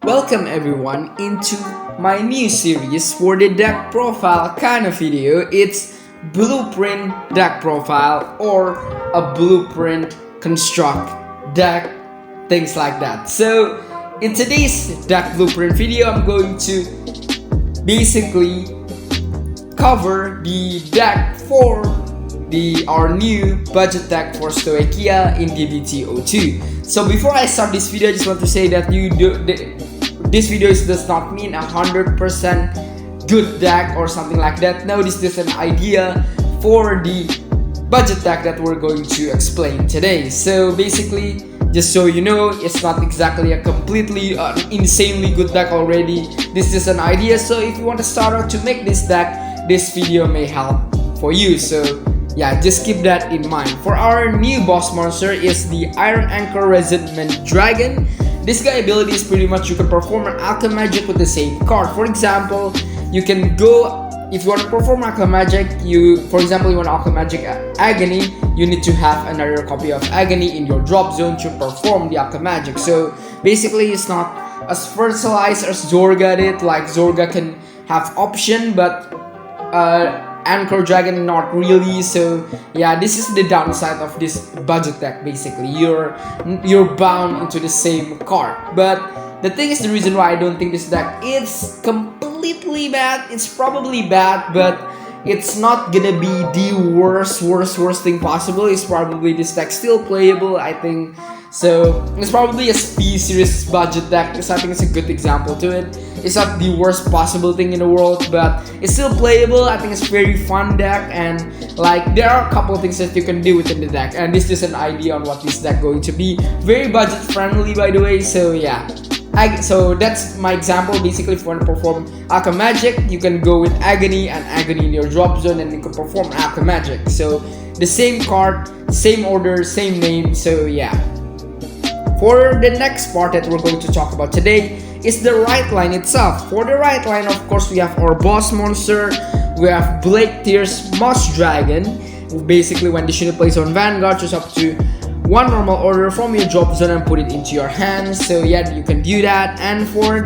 Welcome everyone into my new series for the deck profile kind of video. It's blueprint deck profile or a blueprint construct deck, things like that. So in today's deck blueprint video, I'm going to basically cover the deck for our new budget deck for Stoechia in DBT-02. So before I start this video, I just want to say that this video does not mean 100% good deck or something like that. No, this is an idea for the budget deck that we're going to explain today. So basically, just so you know, it's not exactly a completely insanely good deck already. This is an idea, so if you want to start out to make this deck, this video may help for you. So yeah, just keep that in mind. For our new boss monster is the Iron Anchor Resentment Dragon. This guy ability is pretty much you can perform an Alchemy Magic with the same card. For example, you can go, if you want to perform Alchemy Magic, for example, you want Alchemy Magic Agony, you need to have another copy of Agony in your drop zone to perform the Alchemy Magic. So basically, it's not as fertilized as Zorga did. Like Zorga can have option, but Anchor Dragon not really. So yeah, this is the downside of this budget deck. Basically, you're bound into the same card. But the thing is, the reason why I don't think this deck is completely bad, it's probably bad, but it's not gonna be the worst thing possible. It's probably this deck still playable, I think. So it's probably a P series budget deck because I think it's a good example to it. It's not the worst possible thing in the world, but it's still playable. I think it's very fun deck, and like there are a couple of things that you can do within the deck, and this is an idea on what this deck going to be. Very budget friendly, by the way. So yeah. So that's my example. Basically, if you want to perform Alchemy Magic, you can go with Agony and Agony in your drop zone, and you can perform Alchemy Magic. So the same card, same order, same name. So yeah. For the next part that we're going to talk about today is the right line itself. For the right line, of course, we have our boss monster. We have Blake Tears Moss Dragon. Basically, when this unit plays on Vanguard, choose up to one normal order from your drop zone and put it into your hand. So yeah, you can do that. And for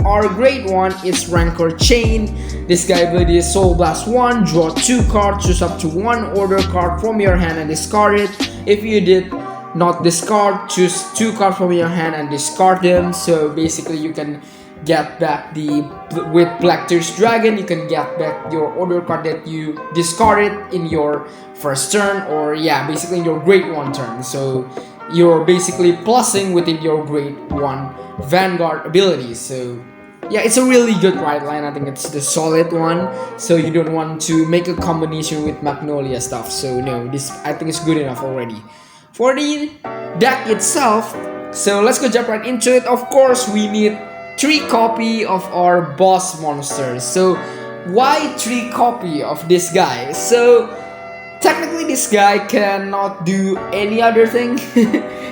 our great one, it's Rancor Chain. This guy ability is Soul Blast 1, draw 2 cards, choose up to one order card from your hand and discard it. If you did not discard, choose 2 cards from your hand and discard them. So basically, you can get back with Black Tears Dragon, you can get back your order card that you discarded in your first turn, or yeah, basically in your grade 1 turn. So you're basically plussing within your grade 1 Vanguard abilities. So yeah, it's a really good right line. I think it's the solid one. So you don't want to make a combination with Magnolia stuff. So no, this I think is good enough already. For the deck itself, so let's go jump right into it. Of course, we need 3 copy of our boss monsters. So why 3 copy of this guy? So technically this guy cannot do any other thing.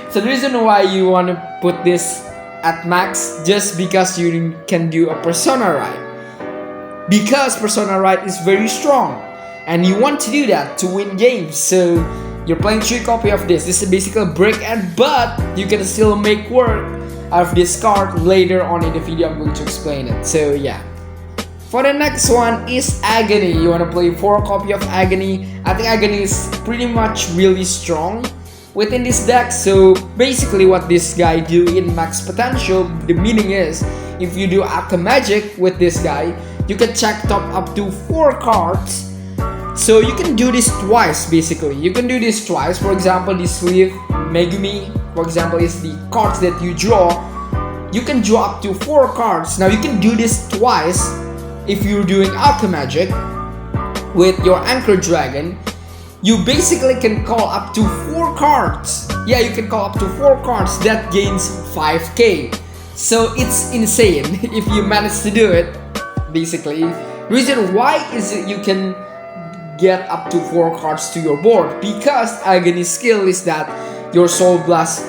So the reason why you want to put this at max, just because you can do a Persona Ride. Because Persona Ride is very strong, and you want to do that to win games. So you're playing 3 copy of this. This is basically a break end, but you can still make work out of this card later on in the video. I'm going to explain it. So yeah. For the next one is Agony. You want to play 4 copy of Agony. I think Agony is pretty much really strong within this deck. So basically what this guy do in max potential, the meaning is if you do Alchemy Magic with this guy, you can check top up to 4 cards. So you can do this twice, basically. You can do this twice. For example, this sleeve Megumi, for example, is the cards that you draw. You can draw up to 4 cards. Now you can do this twice if you're doing Alchemy Magic with your Anchor Dragon. You basically can call up to 4 cards. Yeah, you can call up to 4 cards. That gains 5k. So it's insane if you manage to do it, basically. Reason why is it you can get up to 4 cards to your board, because Agony skill is that your Soul Blast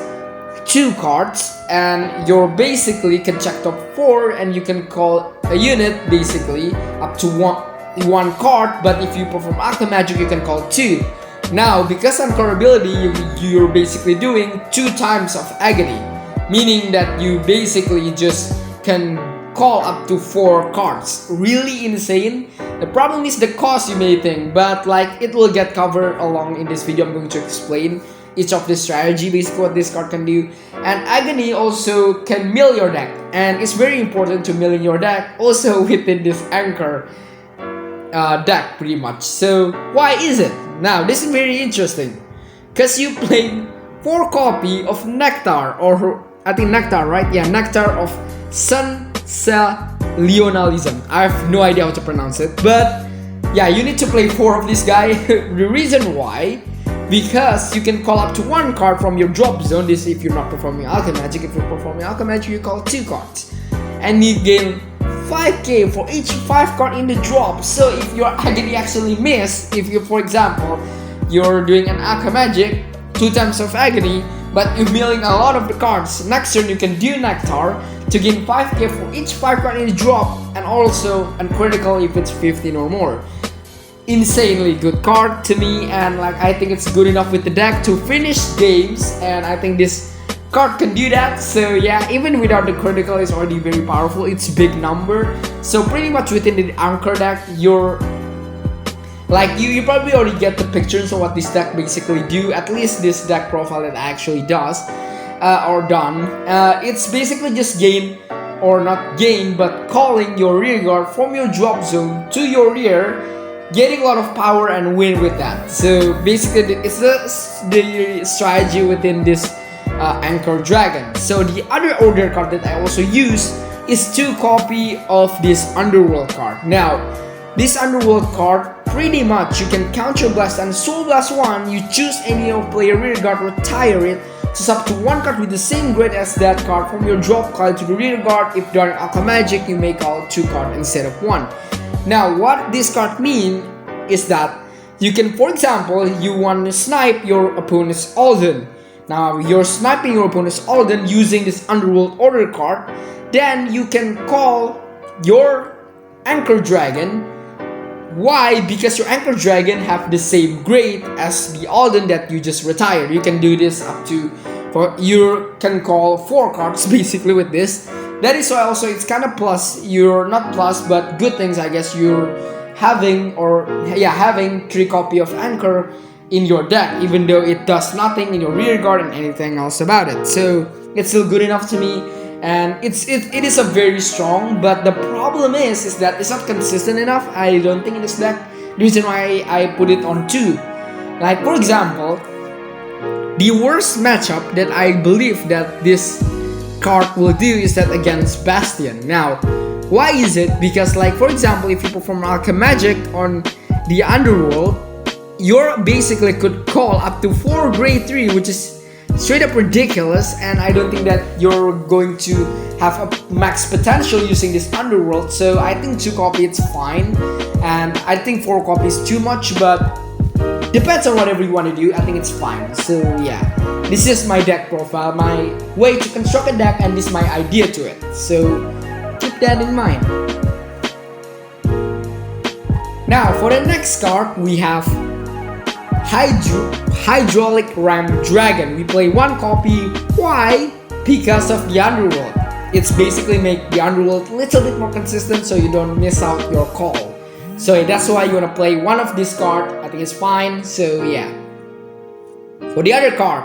2 cards, and you're basically can check top 4 and you can call a unit basically up to one card. But if you perform Alchemy Magic, you can call 2. Now, because Anchor ability, you're basically doing 2 times of Agony, meaning that you basically just can call up to 4 cards. Really insane. The problem is the cost, you may think, but like it will get covered along in this video. I'm going to explain each of the strategy, basically what this card can do. And Agony also can mill your deck, and it's very important to milling your deck also within this anchor deck pretty much. So why is it? Now this is very interesting, because you play 4 copy of Nectar, or I think Nectar, right? Yeah, Nectar of Sensationalism. I have no idea how to pronounce it, but yeah, you need to play 4 of this guy. The reason why, because you can call up to 1 card from your drop zone. This if you're not performing Alchemagic. If you're performing Alchemagic, you call 2 cards, and you gain 5k for each 5 card in the drop. So if your Agony actually miss, if you, for example, you're doing an Alchemagic, 2 times of Agony, but you're milling a lot of the cards, next turn you can do Nectar to gain 5k for each 5 card in the drop, and also uncritical if it's 15 or more. Insanely good card to me, and like I think it's good enough with the deck to finish games, and I think this card can do that. So yeah, even without the critical, it's already very powerful. It's big number, so pretty much within the anchor deck, you're like you probably already get the pictures of what this deck basically do. At least this deck profile that actually does or done. It's basically just gain, or not gain, but calling your rear guard from your drop zone to your rear, getting a lot of power and win with that. So basically it's the strategy within this Anchor Dragon. So the other order card that I also use is 2 copy of this Underworld card. Now this Underworld card, pretty much you can counter blast and soul blast 1. You choose any of player rear guard, retire it, so up to 1 card with the same grade as that card from your drop, call to the rear guard. If during Alchemagic, you may call 2 cards instead of 1. Now what this card mean is that you can, for example, you want to snipe your opponent's Alden. Now you're sniping your opponent's Alden using this Underworld order card, then you can call your Anchor Dragon. Why? Because your Anchor Dragon have the same grade as the Alden that you just retired. You can do this up to, you can call 4 cards basically with this. That is why also it's kind of plus, you're not plus, but good things I guess, you're having, or yeah, having 3 copy of Anchor in your deck, even though it does nothing in your rear guard and anything else about it. So it's still good enough to me, and it is a very strong, but the problem is that it's not consistent enough, I don't think, in this deck. The reason why I put it on 2, like for example, the worst matchup that I believe that this card will do is that against Bastion. Now why is it? Because like for example, if you perform Alchemagic on the Underworld, you're basically could call up to 4 grade 3, which is straight up ridiculous, and I don't think that you're going to have a max potential using this Underworld. So I think 2 copy it's fine, and I think 4 copy is too much, but depends on whatever you want to do. I think it's fine. So yeah, this is my deck profile, my way to construct a deck, and this is my idea to it. So keep that in mind. Now for the next card, we have Hydraulic Ram Dragon. We play 1 copy. Why? Because of the Underworld. It's basically make the Underworld a little bit more consistent, so you don't miss out your call. So that's why you want to play 1 of this card. I think it's fine. So yeah. For the other card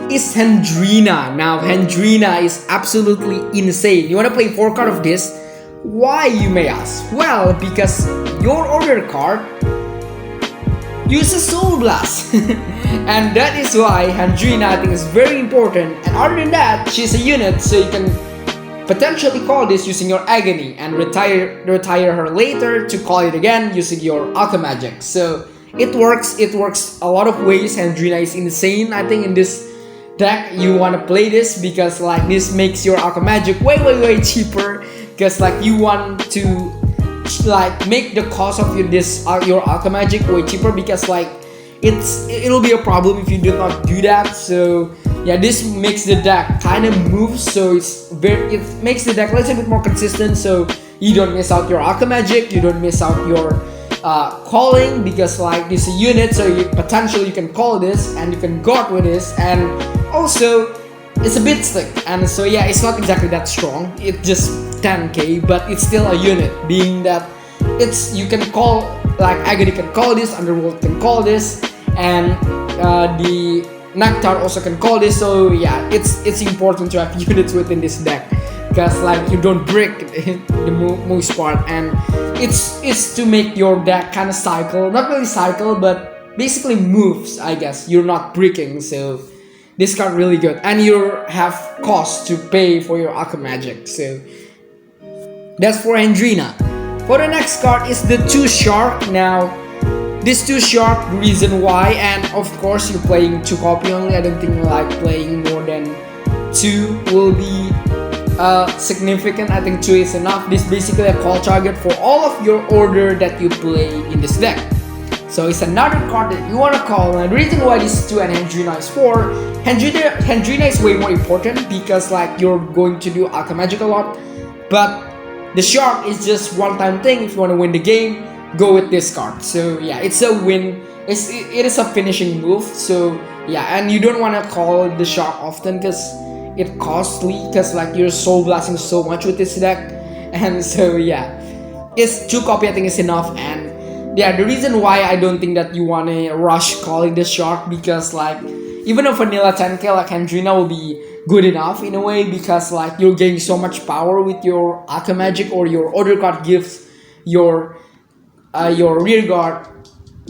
is Hendrina. Now Hendrina is absolutely insane. You want to play 4 card of this. Why, you may ask? Well, because your order card uses Soul Blast. And that is why Hendrina I think is very important. And other than that, she's a unit, so you can potentially call this using your Agony and retire her later to call it again using your Alchemagic. So it works a lot of ways. Hendrina is insane. I think in this deck you want to play this because like this makes your Alchemagic way cheaper, because like you want to like make the cost of your Alchemagic way cheaper, because like it'll be a problem if you do not do that. So yeah, this makes the deck kind of move, so it makes the deck a little bit more consistent, so you don't miss out your Alchemagic, you don't miss out your calling, because like this is a unit, so potentially you can call this and you can guard with this, and also it's a bit slick, and so yeah, it's not exactly that strong. It's just 10k, but it's still a unit, being that you can call, like Agony can call this, Underworld can call this, and the Nectar also can call this. So yeah, it's important to have units within this deck, because like you don't break the most part, and it's to make your deck kind of cycle, not really cycle, but basically moves, I guess. You're not breaking, so this card really good, and you have cost to pay for your Aqua Magic. So that's for Andrina. For the next card is the 2 Shark. Now this 2 Shark, the reason why, and of course you're playing 2 copy only. I don't think like playing more than 2 will be significant. I think 2 is enough. This is basically a call target for all of your order that you play in this deck. So it's another card that you want to call, and the reason why this is 2 and Hendrina is 4. Hendrina is way more important because like you're going to do Aqua Magic a lot, but the Shark is just one-time thing. If you want to win the game, go with this card. So yeah, it's a win. It is a finishing move. So yeah, and you don't want to call the Shark often because it's costly, because like you're soul blasting so much with this deck, and so yeah, it's 2 copy I think is enough. And yeah, the reason why I don't think that you want to rush calling the Shark, because like even a vanilla 10k like Hendrina will be good enough in a way, because like you're getting so much power with your Aqua Magic, or your other card gives your rear guard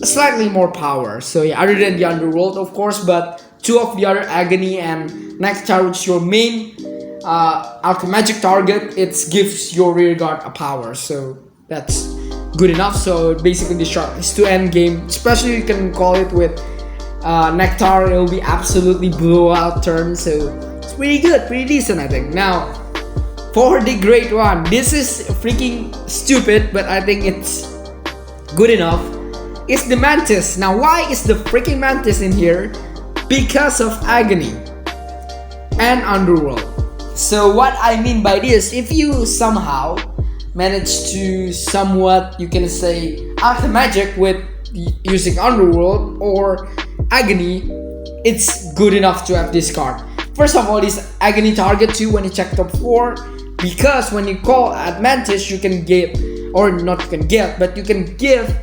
slightly more power. So yeah, other than the Underworld of course, but 2 of the other Agony and Nectar, which is your main Aqua Magic target, it gives your rear guard a power. So that's good enough. So basically the Shark is to end game, especially you can call it with Nectar. It will be absolutely blowout turn. So it's pretty good, pretty decent I think. Now for the great one, this is freaking stupid, but I think it's good enough. It's the Mantis. Now why is the freaking Mantis in here? Because of Agony and Underworld. So what I mean by this, if you somehow manage to somewhat, you can say, Aqua Magic with using Underworld or Agony, it's good enough to have this card. First of all, this Agony target 2 when you check top 4, because when you call at Mantis, you can give, or not you can get, but you can give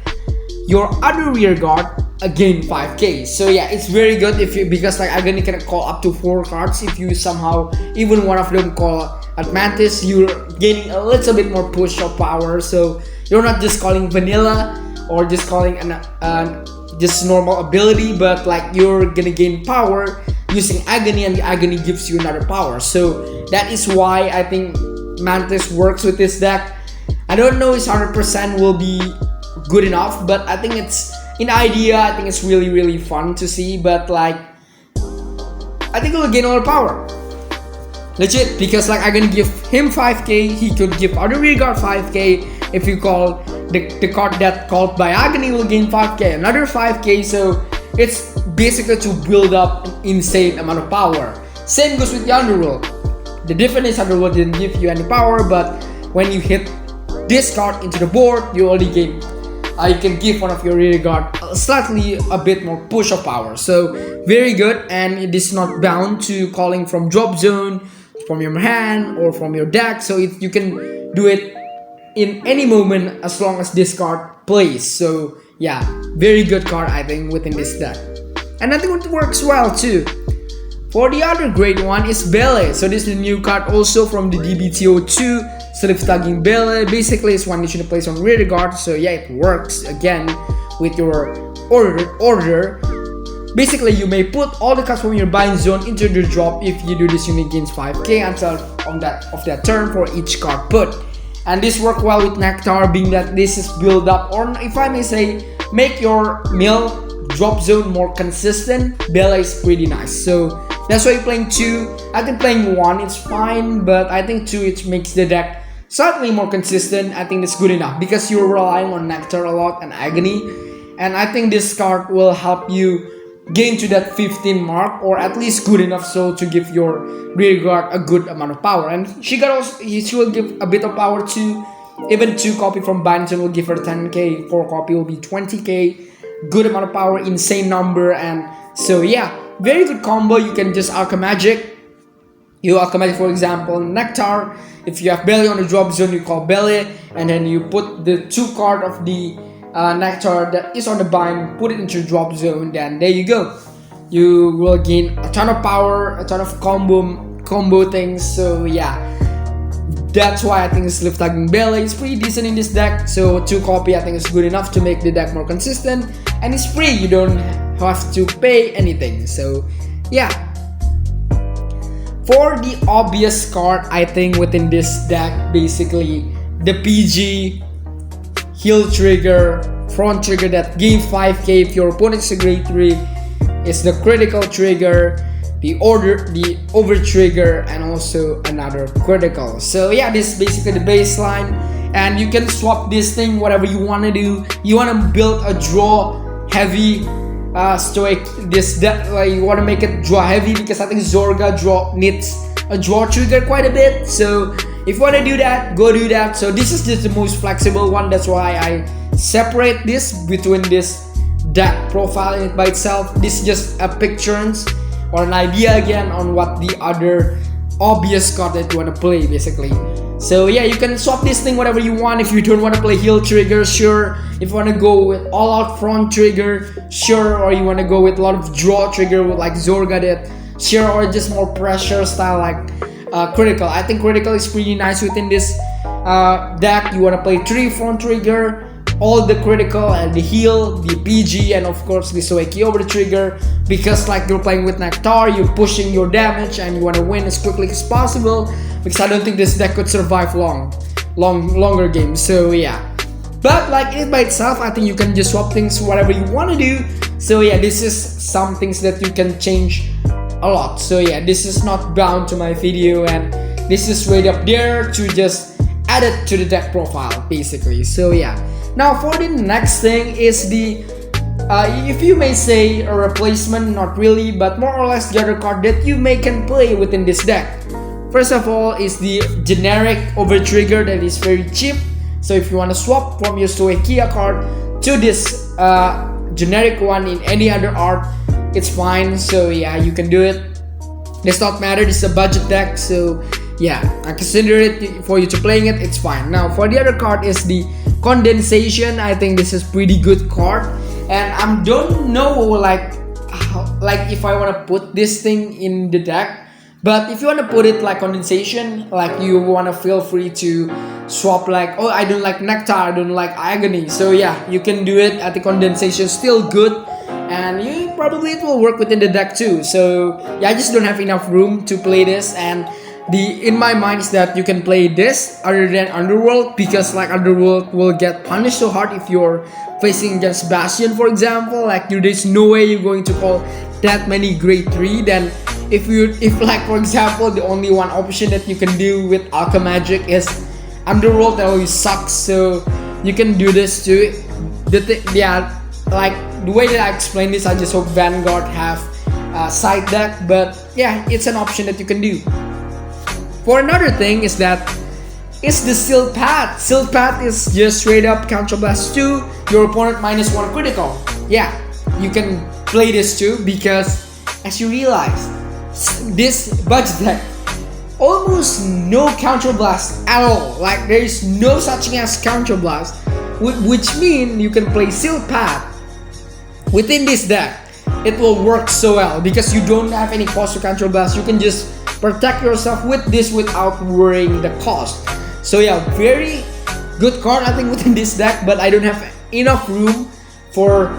your other rear guard again 5k. So yeah, it's very good if you, because like Agony can call up to 4 cards. If you somehow even one of them call at Mantis, you're gaining a little bit more push of power. So you're not just calling vanilla or just calling an just normal ability, but like you're gonna gain power using Agony, and the Agony gives you another power. So that is why I think Mantis works with this deck. I don't know if 100% will be good enough, but I think it's in idea. I think it's really fun to see, but like I think it will gain all the power legit, because like I'm gonna give him 5k, he could give other rear guard 5k. If you call the card that called by Agony will gain 5k, another 5k. So it's basically to build up an insane amount of power. Same goes with the Underworld. The difference is Underworld didn't give you any power, but when you hit this card into the board, you only gain you can give one of your rear guard slightly a bit more push of power. So very good, and it is not bound to calling from drop zone, from your hand, or from your deck. So you can do it in any moment as long as this card plays. So yeah, very good card I think within this deck, and I think it works well too. For the other great one is Belle. So this is the new card also from the DBT-02. Sleeve Tugging Belle. Basically it's one you should place on rear guard. So yeah, it works again with your order. Basically you may put all the cards from your bind zone into the drop. If you do this, unit gains 5k until of that turn for each card put. And this works well with Nectar, being that this is build up, or if I may say, make your mill drop zone more consistent. Belle is pretty nice. So that's why you're playing 2. I think playing 1 it's fine, but I think 2 it makes the deck slightly more consistent. I think it's good enough because you're relying on Nectar a lot and Agony, and I think this card will help you gain to that 15 mark, or at least good enough so to give your rear guard a good amount of power. And she will give a bit of power too. Even 2 copy from Binton will give her 10k, 4 copy will be 20k. Good amount of power, insane number, and so yeah, very good combo. You can just Aqua Magic You automatically, for example, Nectar. If you have Belle on the drop zone, you call Belle, and then you put the 2 card of the Nectar that is on the bind, put it into drop zone. Then there you go. You will gain a ton of power, a ton of combo things. So yeah, that's why I think Sleeve Tugging Belle is pretty decent in this deck. So 2 copy I think is good enough to make the deck more consistent, and it's free. You don't have to pay anything. So yeah. For the obvious card, I think within this deck, basically the PG, heal trigger, front trigger that gain 5k if your opponent is a grade 3, is the critical trigger, the over trigger, and also another critical. So yeah, this is basically the baseline, and you can swap this thing whatever you want to do. You want to build a draw heavy Stoic this deck, like you want to make it draw heavy, because I think Zorga needs a draw trigger quite a bit. So if you want to do that, go do that. So this is just the most flexible one. That's why I separate this between this deck profile in it by itself. This is just a pictures or an idea again on what the other obvious card that you want to play basically. So yeah, you can swap this thing whatever you want. If you don't want to play heal trigger, sure. If you want to go with all out front trigger, sure. Or you want to go with a lot of draw trigger with like Zorga did, sure. Or just more pressure style like critical. I think critical is pretty nice within this deck. You want to play 3 front trigger, all the critical and the heal, the PG, and of course the Stoechia over the trigger, because like you're playing with Nectar, you're pushing your damage and you want to win as quickly as possible, because I don't think this deck could survive longer games. So yeah, but like it by itself, I think you can just swap things whatever you want to do. So yeah, this is some things that you can change a lot. So yeah, this is not bound to my video, and this is right up there to just add it to the deck profile basically. So yeah, now for the next thing is the if you may say a replacement, not really, but more or less the other card that you can play within this deck. First of all is the generic over trigger that is very cheap. So if you want to swap from your Stoechia card to this generic one in any other art, it's fine. So yeah, you can do it. Does not matter, this is a budget deck. So yeah, I consider it for you to playing it, it's fine. Now for the other card is the Condensation. I think this is pretty good card, and I don't know like if I want to put this thing in the deck. But if you want to put it like Condensation, like you want to feel free to swap like, oh, I don't like Nectar, I don't like Agony. So yeah, you can do it. I think Condensation is still good, and you probably it will work within the deck too. So yeah, I just don't have enough room to play this, and in my mind is that you can play this other than Underworld, because like Underworld will get punished so hard if you're facing against Bastion, for example. Like there's no way you're going to call that many grade 3. Then if like for example the only one option that you can do with Alchemy Magic is Underworld, that always sucks. So you can do this too. Yeah, like the way that I explain this, I just hope Vanguard have side deck, but yeah, it's an option that you can do. For another thing is that it's the Sealed Path. Sealed Path is just straight up Counterblast 2, your opponent -1 critical. Yeah, you can play this too, because as you realize, this budget deck almost no Counterblast at all. Like there is no such thing as Counterblast, which means you can play Sealed Path within this deck. It will work so well because you don't have any cost to Counterblast. You can just protect yourself with this without worrying the cost. So yeah, very good card I think within this deck, but I don't have enough room for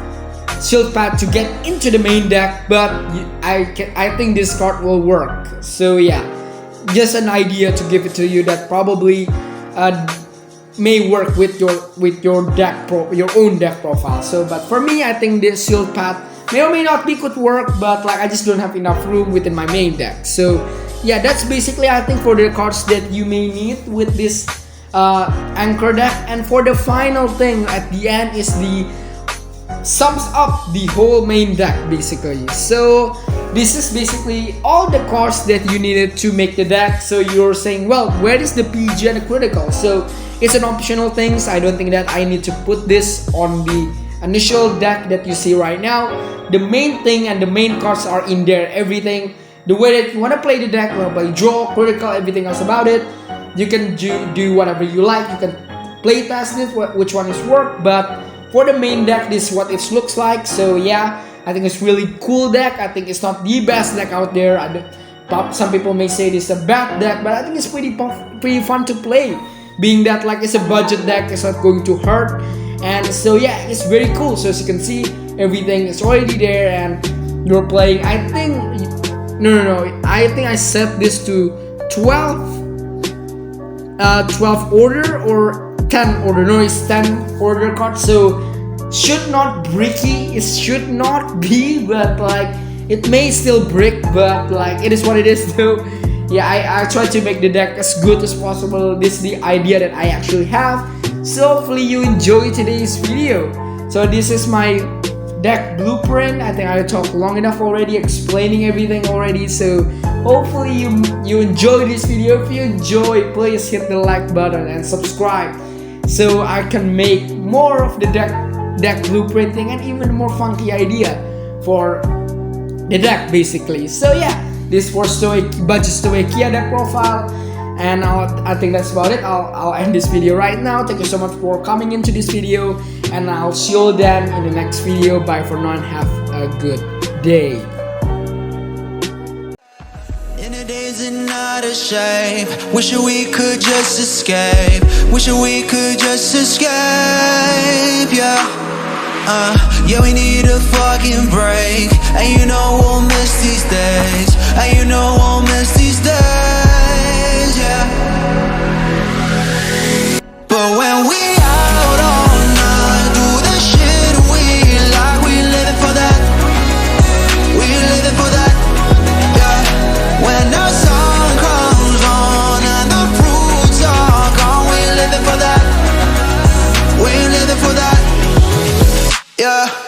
Shield Path to get into the main deck, but I think this card will work. So yeah, just an idea to give it to you that probably may work with your deck your own deck profile. So but for me, I think this Shield Path may or may not be could work, but like I just don't have enough room within my main deck. So yeah, that's basically I think for the cards that you may need with this anchor deck. And for the final thing at the end is the sums up the whole main deck basically. So this is basically all the cards that you needed to make the deck. So you're saying, well, where is the PG and the critical? So it's an optional things. I don't think that I need to put this on the initial deck that you see right now. The main thing and the main cards are in there. Everything the way that you want to play the deck, you want to play draw, critical, everything else about it. You can do whatever you like. You can play test it, which one is work. But for the main deck, this is what it looks like. So yeah, I think it's really cool deck. I think it's not the best deck out there. Some people may say this is a bad deck, but I think it's pretty fun to play. Being that like it's a budget deck, it's not going to hurt. And so yeah, it's very cool. So as you can see, everything is already there, and you're playing. I think I think I set this to 12 order or 10 order. No, it's 10 order card. So should not bricky. It should not be, but like it may still brick, but like it is what it is though. Yeah, I try to make the deck as good as possible. This is the idea that I actually have. So hopefully you enjoy today's video. So this is my deck blueprint. I think I talked long enough already explaining everything already. So hopefully you enjoy this video. If you enjoy, please hit the like button and subscribe so I can make more of the deck blueprinting and even more funky idea for the deck basically. So yeah, this for budget Stoechia deck profile, and I think that's about it. I'll end this video right now. Thank you so much for coming into this video, and I'll see you then in the next video. Bye for now and have a good day. In the days and not a shame. Wishing we could just escape. Wishing we could just escape. Yeah, we need a fucking break. And you know we'll miss these days. And you know we'll miss these days, yeah. But when we out all night, do the shit we like, we living for that. We living for that, yeah. When the sun comes on and the fruits are gone, we living for that. We living for that, yeah.